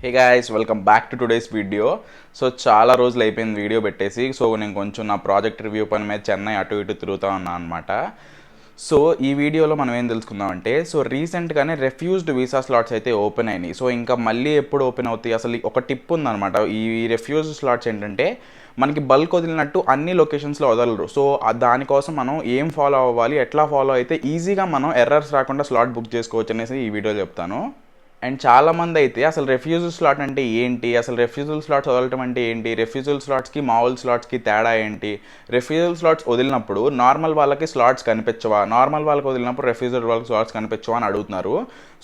Hey guys, welcome back to today's video. So చాలా రోజులు అయిపోయింది వీడియో పెట్టేసి. సో నేను కొంచెం నా ప్రాజెక్ట్ రివ్యూ పని మీద చెన్నై అటు ఇటు తిరుగుతూ ఉన్నాను అనమాట. సో ఈ వీడియోలో మనం ఏం తెలుసుకుందామంటే, సో రీసెంట్గానే రెఫ్యూజ్డ్ వీసా స్లాట్స్ అయితే ఓపెన్ అయినాయి. సో ఇంకా మళ్ళీ ఎప్పుడు ఓపెన్ అవుతాయి, అసలు ఒక టిప్ ఉందన్నమాట. ఈ రెఫ్యూజ్డ్ స్లాట్స్ ఏంటంటే మనకి బల్క్ వదిలినట్టు అన్ని లొకేషన్స్లో వదలరు. సో దానికోసం మనం ఏం ఫాలో అవ్వాలి, ఎట్లా ఫాలో అయితే ఈజీగా మనం ఎర్రర్స్ రాకుండా స్లాట్ బుక్ చేసుకోవచ్చు అనేసి ఈ వీడియోలో చెప్తాను. అండ్ చాలామంది అయితే అసలు రెఫ్యూజల్ స్లాట్ అంటే ఏంటి, అసలు రెఫ్యూజల్ స్లాట్స్ వదలటం అంటే ఏంటి, రెఫ్యూజల్ స్లాట్స్కి మామూలు స్లాట్స్కి తేడా ఏంటి, రెఫ్యూజల్ స్లాట్స్ వదిలినప్పుడు నార్మల్ వాళ్ళకి స్లాట్స్ కనిపించవా, నార్మల్ వాళ్ళకి వదిలినప్పుడు రెఫ్యూజల్ వాళ్ళకి స్లాట్స్ కనిపించవా అని అడుగుతున్నారు.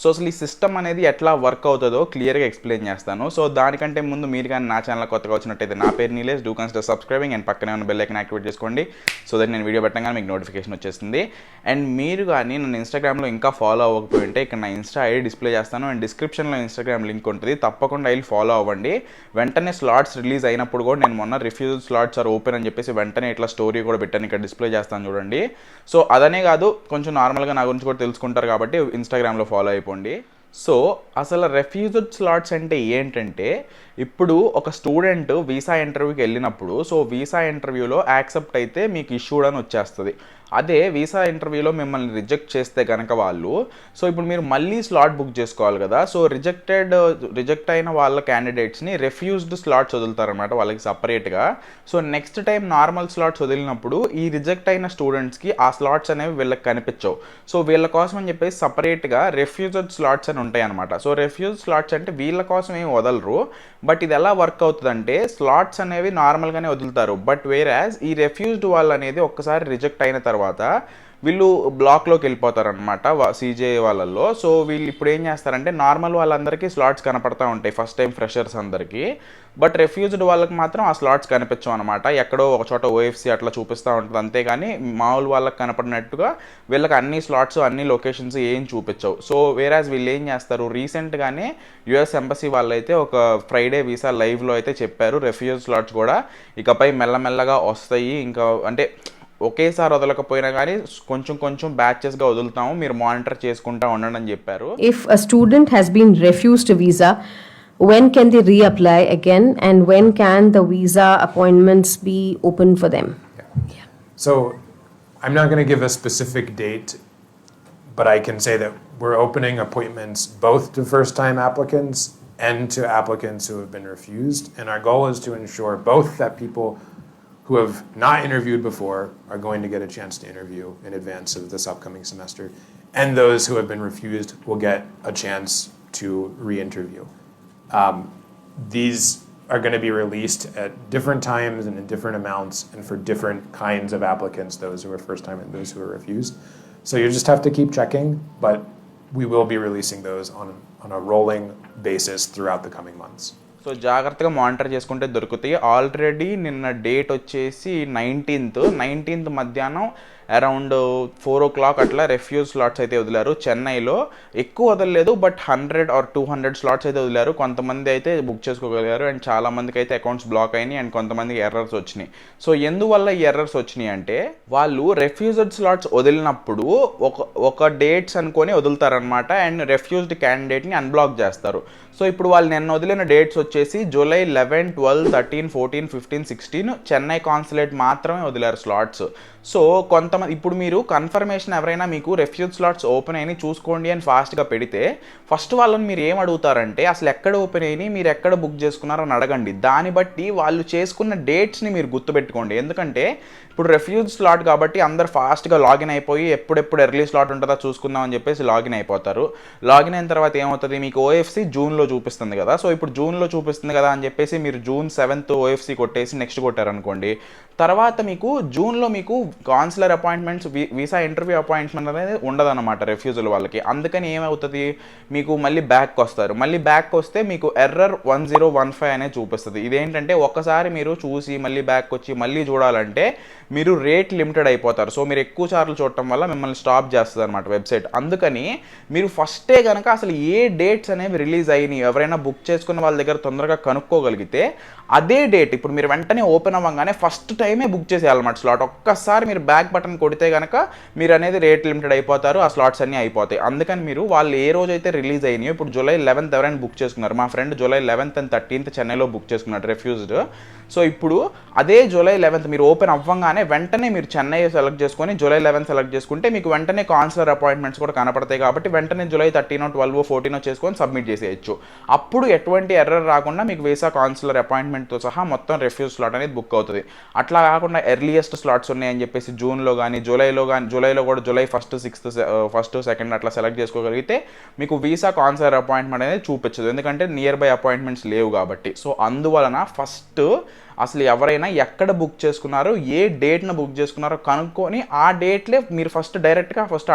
సో అసలు ఈ సిస్టమ్ అనేది ఎట్లా వర్క్ అవుతుందో క్లియర్గా ఎక్స్ప్లెయిన్ చేస్తాను. సో దానికంటే ముందు మీరు కానీ నా ఛానల్ కొత్తగా వచ్చినట్టయితే, నా పేరు Nilesh, do consider subscribing and పక్కనే ఉన్న బెల్ ఐకాన్ యాక్టివేట్ చేసుకోండి. సో దట్ నేను వీడియో పెట్టగానే మీకు నోటిఫికేషన్ వచ్చేస్తుంది. అండ్ మీరు కానీ నన్ను ఇన్స్టాగ్రామ్లో ఇంకా ఫాలో అవ్వకపోయి ఉంటే ఇక్కడ నా ఇన్స్టా ఐడి డిస్ప్లే చేస్తాను అండ్ డిస్క్రిప్షన్లో ఇన్స్టాగ్రామ్ లింక్ ఉంటుంది, తప్పకుండా వెళ్ళి ఫాలో అవ్వండి. వెంటనే స్లాట్స్ రిలీజ్ అయినప్పుడు కూడా నేను మొన్న రిఫ్యూజల్ స్లాట్స్ ఆర్ ఓపెన్ అని చెప్పేసి వెంటనే ఇట్లా స్టోరీ కూడా పెట్టాను, ఇక్కడ డిస్ప్లే చేస్తాను చూడండి. సో అదనే కాదు, కొంచెం నార్మల్గా నా గురించి కూడా తెలుసుకుంటారు కాబట్టి ఇన్స్టాగ్రామ్లో ఫాలో అయిపోండి. సో అసలు రెఫ్యూజ్డ్ స్లాట్స్ అంటే ఏంటంటే, ఇప్పుడు ఒక స్టూడెంట్ వీసా ఇంటర్వ్యూకి వెళ్ళినప్పుడు, సో వీసా ఇంటర్వ్యూలో యాక్సెప్ట్ అయితే మీకు ఇష్యూడ్ అని వచ్చేస్తుంది. అదే వీసా ఇంటర్వ్యూలో మిమ్మల్ని రిజెక్ట్ చేస్తే కనుక వాళ్ళు, సో ఇప్పుడు మీరు మళ్ళీ స్లాట్ బుక్ చేసుకోవాలి కదా. సో రిజెక్ట్ అయిన వాళ్ళ క్యాండిడేట్స్ని రెఫ్యూజ్డ్ స్లాట్స్ వదులుతారనమాట వాళ్ళకి సపరేట్గా. So next time normal slots వదిలినప్పుడు ఈ రిజెక్ట్ అయిన స్టూడెంట్స్కి ఆ స్లాట్స్ అనేవి వీళ్ళకి కనిపించవు. సో వీళ్ళ కోసం అని చెప్పేసి సపరేట్గా రెఫ్యూజ్డ్ స్లాట్స్ అని ఉంటాయి అనమాట. సో రెఫ్యూజ్ స్లాట్స్ అంటే వీళ్ళ కోసం ఏమి వదలరు. బట్ ఇది ఎలా వర్క్ అవుతుందంటే, స్లాట్స్ అనేవి నార్మల్గానే వదులుతారు, బట్ వేరాజ్ ఈ రెఫ్యూజ్డ్ వాళ్ళు అనేది ఒక్కసారి రిజెక్ట్ అయిన తర్వాత వీళ్ళు బ్లాక్లోకి వెళ్ళిపోతారనమాట సీజే వాళ్ళల్లో. సో వీళ్ళు ఇప్పుడు ఏం చేస్తారంటే, నార్మల్ వాళ్ళందరికీ స్లాట్స్ కనపడతా ఉంటాయి ఫస్ట్ టైం ఫ్రెషర్స్ అందరికీ, బట్ రెఫ్యూజ్డ్ వాళ్ళకి మాత్రం ఆ స్లాట్స్ కనిపించవు అనమాట. ఎక్కడో ఒక చోట ఓఎఫ్సీ అట్లా చూపిస్తూ ఉంటుంది అంతేగాని మామూలు వాళ్ళకి కనపడినట్టుగా వీళ్ళకి అన్ని స్లాట్స్ అన్ని లొకేషన్స్ ఏం చూపించవు. సో వేరాజ్ వీళ్ళు ఏం చేస్తారు, రీసెంట్గానే యుఎస్ ఎంబసీ వాళ్ళు అయితే ఒక ఫ్రైడే వీసా లైవ్లో అయితే చెప్పారు, రెఫ్యూజ్ స్లాట్స్ కూడా ఇకపై మెల్లమెల్లగా వస్తాయి, ఇంకా అంటే ఒకేసారి వదలకపోయినా కానీ కొంచెం కొంచెం బ్యాచెస్గా వదులుతాము, మీరు మానిటర్ చేసుకుంటా ఉండండి అని చెప్పారు. If a student has been refused a visa, when can they reapply again, and when can the visa appointments be open for them? Yeah. So I'm not going to give a specific date, but I can say that we're opening appointments both to first-time applicants and to applicants who have been refused, and our goal is to ensure both that people who have not interviewed before are going to get a chance to interview in advance of this upcoming semester, and those who have been refused will get a chance to re-interview. These are going to be released at different times and in different amounts and for different kinds of applicants, those who are first time and those who are refused. So you just have to keep checking, but we will be releasing those on a rolling basis throughout the coming months. So జాగ్రత్తగా monitor చేసుకుంటే దొరుకుతాయి. Already నిన్న date వచ్చేసి 19th మధ్యాహ్నం around 4 o'clock అట్లా refuge slots అయితే వదిలారు చెన్నైలో. ఎక్కువ వదలలేదు, బట్ 100 or 200 స్లాట్స్ అయితే వదిలారు. కొంతమంది అయితే బుక్ చేసుకోగలిగారు అండ్ చాలా మందికి అయితే అకౌంట్స్ బ్లాక్ అయినాయి అండ్ కొంతమందికి ఎర్రర్స్ వచ్చినాయి. సో ఎందువల్ల ఈ ఎర్రర్స్ వచ్చినాయి అంటే, వాళ్ళు రెఫ్యూజ్డ్ స్లాట్స్ వదిలినప్పుడు ఒక డేట్స్ అనుకొని వదులుతారనమాట అండ్ రెఫ్యూజ్డ్ క్యాండిడేట్ని అన్బ్లాక్ చేస్తారు. సో ఇప్పుడు వాళ్ళు నిన్న వదిలిన డేట్స్ వచ్చేసి జూలై 11, 12, 13, 14, 15, 16 చెన్నై కాన్సులేట్ మాత్రమే వదిలారు స్లాట్స్. సో కొంతమంది ఇప్పుడు మీరు కన్ఫర్మేషన్ ఎవరైనా మీకు రెఫ్యూజ్ స్లాట్స్ ఓపెన్ అయినాయి చూసుకోండి అని ఫాస్ట్గా పెడితే, ఫస్ట్ వాళ్ళని మీరు ఏం అడుగుతారంటే, అసలు ఎక్కడ ఓపెన్ అయినాయి, మీరు ఎక్కడ బుక్ చేసుకున్నారని అడగండి. దాన్ని బట్టి వాళ్ళు చేసుకున్న డేట్స్ని మీరు గుర్తుపెట్టుకోండి. ఎందుకంటే ఇప్పుడు రెఫ్యూజ్ స్లాట్ కాబట్టి అందరు ఫాస్ట్గా లాగిన్ అయిపోయి ఎప్పుడెప్పుడు ఎర్లీ స్లాట్ ఉంటుందో చూసుకుందాం అని చెప్పేసి లాగిన్ అయిపోతారు. లాగిన్ అయిన తర్వాత ఏమవుతుంది, మీకు ఓఎఫ్సీ జూన్లో చూపిస్తుంది కదా. సో ఇప్పుడు జూన్లో చూపిస్తుంది కదా అని చెప్పేసి మీరు June 7th ఓఎఫ్సీ కొట్టేసి నెక్స్ట్ కొట్టారనుకోండి, తర్వాత మీకు జూన్లో మీకు consular appointments visa interview appointment అనేది ఉండదన్నమాట రెఫ్యూజల్ వాళ్ళకి. అందుకని ఏమవుతుంది, మీకు మళ్ళీ బ్యాక్ వస్తారు. మళ్ళీ బ్యాక్ వస్తే మీకు ఎర్రర్ 1015 అనేది చూపిస్తుంది. ఇదేంటంటే ఒక్కసారి మీరు చూసి మళ్ళీ బ్యాక్ వచ్చి మళ్ళీ చూడాలంటే మీరు రేట్ లిమిటెడ్ అయిపోతారు. సో మీరు ఎక్కువ సార్లు చూడటం వల్ల మిమ్మల్ని స్టాప్ చేస్తుంది అనమాట వెబ్సైట్. అందుకని మీరు ఫస్టే కనుక అసలు ఏ డేట్స్ అనేవి రిలీజ్ అయినాయి, ఎవరైనా బుక్ చేసుకున్న వాళ్ళ దగ్గర తొందరగా కనుక్కోగలిగితే అదే డేట్ ఇప్పుడు మీరు వెంటనే ఓపెన్ అవ్వగానే ఫస్ట్ టైమే బుక్ చేసేయాలన్నమాట స్లాట్. ఒక్కసారి మీరు బ్యాక్ బటన్ కొడితే కనుక మీరు అనేది రేట్ లిమిటెడ్ అయిపోతారు, ఆ స్లాట్స్ అన్నీ అయిపోతాయి. అందుకని మీరు వాళ్ళు ఏ రోజైతే రిలీజ్ అయినాయో, ఇప్పుడు జూలై 11th ఎవరైనా బుక్ చేసుకున్నారు, మా friend July 11th and 13th చెన్నైలో బుక్ చేసుకున్నాడు రిఫ్యూజ్డ్. సో ఇప్పుడు అదే జూలై 11th మీరు ఓపెన్ అవ్వగానే వెంటనే మీరు చెన్నై సెలెక్ట్ చేసుకొని జూలై 11th సెలెక్ట్ చేసుకుంటే మీకు వెంటనే కాన్సులర్ అపాయింట్మెంట్స్ కూడా కనపడతాయి కాబట్టి వెంటనే జూలై 13, 12, 14 చేసుకొని సబ్మిట్ చేసేయచ్చు. అప్పుడు ఎటువంటి ఎర్రర్ రాకుండా మీకు వీసా కాన్సులర్ అపాయింట్మెంట్తో సహా మొత్తం రిఫ్యూజ్ స్లాట్ అనేది బుక్ అవుతుంది. అట్లా కాకుండా ఎర్లియస్ట్ స్లాట్స్ ఉన్నాయని చెప్పేసి జూన్లో కానీ జూలైలో కూడా July 1st, 6th, 1st, 2nd అట్లా సెలెక్ట్ చేసుకోగలిగితే మీకు వీసా కాన్సులర్ అపాయింట్మెంట్ అనేది చూపించదు, ఎందుకంటే నియర్ బై అపాయింట్మెంట్స్ లేవు కాబట్టి. సో అందువలన ఫస్ట్ అసలు ఎవరైనా ఎక్కడ బుక్ చేసుకున్నారో, ఏ డేట్ను బుక్ చేసుకున్నారో కనుక్కొని ఆ డేట్లే మీరు ఫస్ట్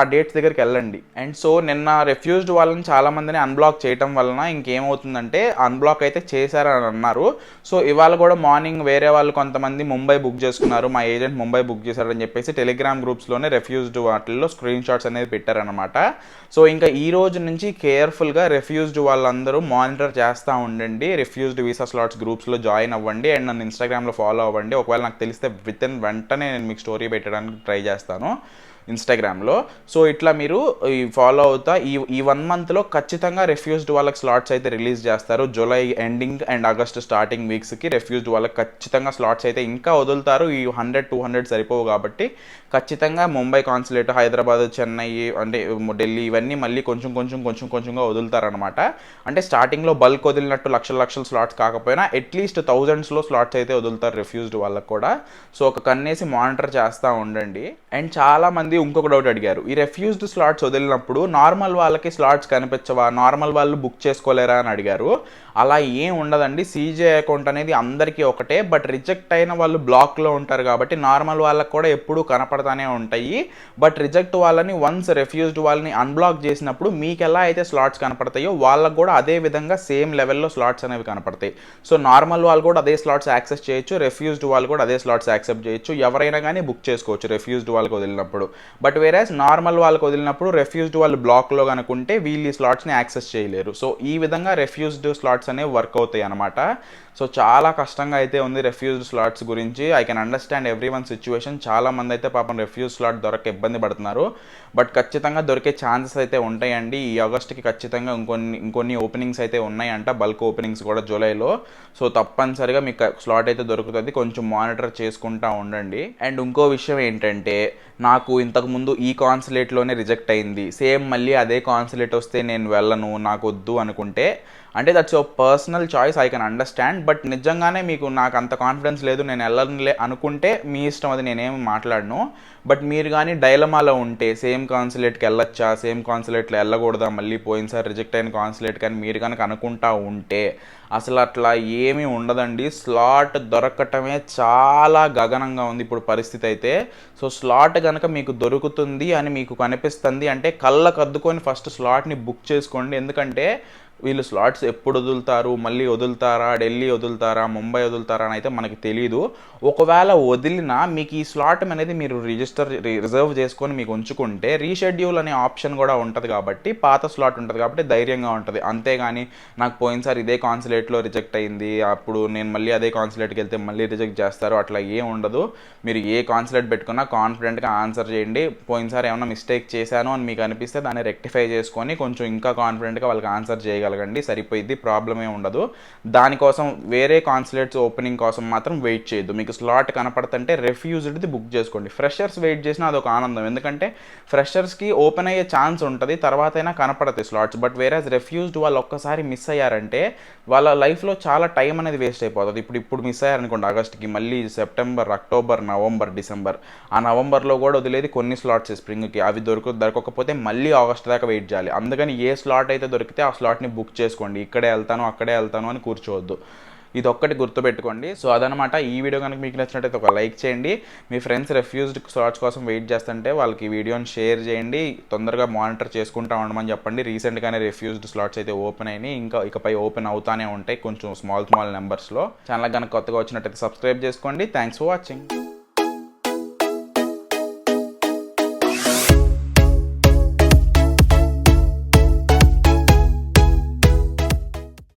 ఆ డేట్స్ దగ్గరికి వెళ్ళండి. అండ్ సో నిన్న రిఫ్యూజ్డ్ వాళ్ళని చాలామందిని అన్బ్లాక్ చేయడం వలన ఇంకేమవుతుందంటే అన్బ్లాక్ అయితే చేశారని అన్నారు. సో ఇవాళ కూడా మార్నింగ్ వేరే వాళ్ళు కొంతమంది ముంబై బుక్ చేసుకున్నారు, మా ఏజెంట్ ముంబై బుక్ చేశారని చెప్పేసి టెలిగ్రామ్ గ్రూప్స్లోనే రిఫ్యూజ్డ్ వాటిల్లో స్క్రీన్ షాట్స్ అనేది పెట్టారనమాట. సో ఇంకా ఈ రోజు నుంచి కేర్ఫుల్గా రిఫ్యూజ్డ్ వాళ్ళందరూ మానిటర్ చేస్తూ ఉండండి, రిఫ్యూజ్డ్ వీసా స్లాట్స్ గ్రూప్స్లో జాయిన్ అవ్వండి అండ్ నన్ను ఇన్స్టాగ్రామ్లో ఫాలో అవ్వండి. ఒకవేళ నాకు తెలిస్తే వెంటనే నేను మీకు స్టోరీ పెట్టడానికి ట్రై చేస్తాను ఇన్స్టాగ్రామ్లో. సో ఇట్లా మీరు ఫాలో అవుతా ఈ 1 monthలో ఖచ్చితంగా రిఫ్యూజ్డ్ వాళ్ళకి స్లాట్స్ అయితే రిలీజ్ చేస్తారు. July ending and August starting వీక్స్కి రిఫ్యూజ్డ్ వాళ్ళకి ఖచ్చితంగా స్లాట్స్ అయితే ఇంకా వదులుతారు. ఈ 100-200 సరిపోవు కాబట్టి ఖచ్చితంగా ముంబై కాన్సులేట్, హైదరాబాద్, చెన్నై అంటే ఢిల్లీ ఇవన్నీ మళ్ళీ కొంచెంగా వదులుతారనమాట. అంటే స్టార్టింగ్లో బల్క్ వదిలినట్టు లక్షల స్లాట్స్ కాకపోయినా అట్లీస్ట్ 1000sలో స్లాట్స్ అయితే వదులుతారు రిఫ్యూజ్డ్ వాళ్ళకి కూడా. సో ఒక కన్నేసి మానిటర్ చేస్తూ ఉండండి. అండ్ చాలామంది ఇంకొక డౌట్ అడిగారు, ఈ రిఫ్యూజ్డ్ స్లాట్స్ వదిలినప్పుడు నార్మల్ వాళ్ళకి స్లాట్స్ కనిపించవా, నార్మల్ వాళ్ళు బుక్ చేసుకోలేరా అని అడిగారు. అలా ఏం ఉండదండి. సీజే అకౌంట్ అనేది అందరికీ ఒకటే, బట్ రిజెక్ట్ అయిన వాళ్ళు బ్లాక్లో ఉంటారు కాబట్టి నార్మల్ వాళ్ళకి కూడా ఎప్పుడూ కనపడతానే ఉంటాయి. బట్ రిజెక్ట్ వాళ్ళని వన్స్ రిఫ్యూజ్డ్ వాళ్ళని అన్బ్లాక్ చేసినప్పుడు మీకు ఎలా అయితే స్లాట్స్ కనపడతాయో వాళ్ళకు కూడా అదే విధంగా సేమ్ లెవెల్లో స్లాట్స్ అనేవి కనపడతాయి. సో నార్మల్ వాళ్ళు కూడా అదే స్లాట్స్ యాక్సెస్ చేయొచ్చు, రిఫ్యూజ్డ్ వాళ్ళు కూడా అదే స్లాట్స్ యాక్సెప్ట్ చేయొచ్చు, ఎవరైనా కానీ బుక్ చేసుకోవచ్చు రిఫ్యూజ్డ్ వాళ్ళకి వదిలినప్పుడు. బట్ వేరేస్ నార్మల్ వాళ్ళకి వదిలినప్పుడు రిఫ్యూజ్డ్ వాళ్ళు బ్లాక్లో కనుకుంటే వీళ్ళు ఈ స్లాట్స్ని యాక్సెస్ చేయలేరు. సో ఈ విధంగా రిఫ్యూజ్డ్ స్లాట్స్ అనేవి వర్క్ అవుతాయి అనమాట. సో చాలా కష్టంగా అయితే ఉంది రిఫ్యూజ్డ్ స్లాట్స్ గురించి. I can understand every one situation. చాలామంది అయితే పాపం రిఫ్యూజ్ స్లాట్ దొరక ఇబ్బంది పడుతున్నారు, బట్ ఖచ్చితంగా దొరికే ఛాన్సెస్ అయితే ఉంటాయండి. ఈ ఆగస్ట్కి ఖచ్చితంగా ఇంకొన్ని ఓపెనింగ్స్ అయితే ఉన్నాయంట, బల్క్ ఓపెనింగ్స్ కూడా జూలైలో. సో తప్పనిసరిగా మీకు స్లాట్ అయితే దొరుకుతుంది, కొంచెం మానిటర్ చేసుకుంటూ ఉండండి. అండ్ ఇంకో విషయం ఏంటంటే, నాకు ఇంతకుముందు ఈ కాన్సులేట్లోనే రిజెక్ట్ అయింది, సేమ్ మళ్ళీ అదే కాన్సులేట్ వస్తే నేను వెళ్ళను, నాకు వద్దు అనుకుంటే, అంటే that's your personal choice, I can understand. But నిజంగానే మీకు నాకు అంత కాన్ఫిడెన్స్ లేదు, నేను వెళ్ళనులే అనుకుంటే మీ ఇష్టం, అది నేనేమి మాట్లాడను. బట్ మీరు కానీ డైలమాలో ఉంటే సేమ్ కాన్సులేట్కి వెళ్ళొచ్చా, సేమ్ కాన్సులేట్లో వెళ్ళకూడదా, మళ్ళీ పోయినసారి రిజెక్ట్ అయిన కాన్సులేట్ కానీ మీరు కనుక అనుకుంటా ఉంటే అసలు అట్లా ఏమీ ఉండదండి. స్లాట్ దొరకటమే చాలా గగనంగా ఉంది ఇప్పుడు పరిస్థితి అయితే. సో స్లాట్ కనుక మీకు దొరుకుతుంది అని మీకు కనిపిస్తుంది అంటే కళ్ళకు అద్దుకొని ఫస్ట్ స్లాట్ని బుక్ చేసుకోండి. ఎందుకంటే వీళ్ళు స్లాట్స్ ఎప్పుడు వదులుతారు, మళ్ళీ వదులుతారా, ఢిల్లీ వదులుతారా, ముంబై వదులుతారా అని అయితే మనకి తెలీదు. ఒకవేళ వదిలినా మీకు ఈ స్లాట్ అనేది మీరు రిజర్వ్ చేసుకొని మీకు ఉంచుకుంటే రీషెడ్యూల్ అనే ఆప్షన్ కూడా ఉంటుంది కాబట్టి, పాత స్లాట్ ఉంటుంది కాబట్టి ధైర్యంగా ఉంటుంది. అంతేగాని నాకు పోయినసారి ఇదే కాన్సులేట్లో రిజెక్ట్ అయింది, అప్పుడు నేను మళ్ళీ అదే కాన్సులేట్కి వెళ్తే మళ్ళీ రిజెక్ట్ చేస్తారు, అట్లా ఏం ఉండదు. మీరు ఏ కాన్సులేట్ పెట్టుకున్నా కాన్ఫిడెంట్గా ఆన్సర్ చేయండి. పోయినసారి ఏమైనా మిస్టేక్ చేశాను అని మీకు అనిపిస్తే దాన్ని రెక్టిఫై చేసుకొని కొంచెం ఇంకా కాన్ఫిడెంట్గా వాళ్ళకి ఆన్సర్ చేయగలగండి, సరిపోయిద్ది, ప్రాబ్లమే ఉండదు. దానికోసం వేరే కాన్సులేట్స్ ఓపెనింగ్ కోసం మాత్రం వెయిట్ చేయొద్దు. మీకు స్లాట్ కనపడుతుంటే రిఫ్యూజ్డ్ది బుక్ చేసుకోండి. ఫ్రెషర్స్ వెయిట్ చేసినా అదొక ఆనందం, ఎందుకంటే ఫ్రెషర్స్కి ఓపెన్ అయ్యే ఛాన్స్ ఉంటుంది, తర్వాత అయినా కనపడతాయి స్లాట్స్. బట్ వేరే రిఫ్యూజ్డ్ వాళ్ళు ఒక్కసారి మిస్ అయ్యారంటే వాళ్ళ లైఫ్లో చాలా టైం అనేది వేస్ట్ అయిపోతుంది. ఇప్పుడు మిస్ అయ్యారనుకోండి ఆగస్ట్కి, మళ్ళీ సెప్టెంబర్, అక్టోబర్, నవంబర్, డిసెంబర్, ఆ నవంబర్లో కూడా వదిలేది కొన్ని స్లాట్స్ స్ప్రింగ్కి, అవి దొరకకపోతే మళ్ళీ ఆగస్ట్ దాకా వెయిట్ చేయాలి. అందుకని ఏ స్లాట్ అయితే దొరికితే ఆ స్లాట్ని బుక్ చేసుకోండి. ఇక్కడే వెళ్తాను అక్కడే వెళ్తాను అని కూర్చోవద్దు. ఇది ఒక్కటి గుర్తుపెట్టుకోండి. సో అదనమాట. ఈ వీడియో కనుక మీకు నచ్చినట్టయితే ఒక లైక్ చేయండి. మీ ఫ్రెండ్స్ రిఫ్యూజ్డ్ స్లాట్స్ కోసం వెయిట్ చేస్తుంటే వాళ్ళకి ఈ వీడియోని షేర్ చేయండి. తొందరగా మానిటర్ చేసుకుంటా ఉండమని చెప్పండి. రీసెంట్గానే రిఫ్యూజ్డ్ స్లాట్స్ అయితే ఓపెన్ అయినాయి, ఇకపై ఓపెన్ అవుతానే ఉంటాయి కొంచెం స్మాల్ నెంబర్స్లో. ఛానల్ కనుక కొత్తగా వచ్చినట్టయితే సబ్స్క్రైబ్ చేసుకోండి. Thanks for watching.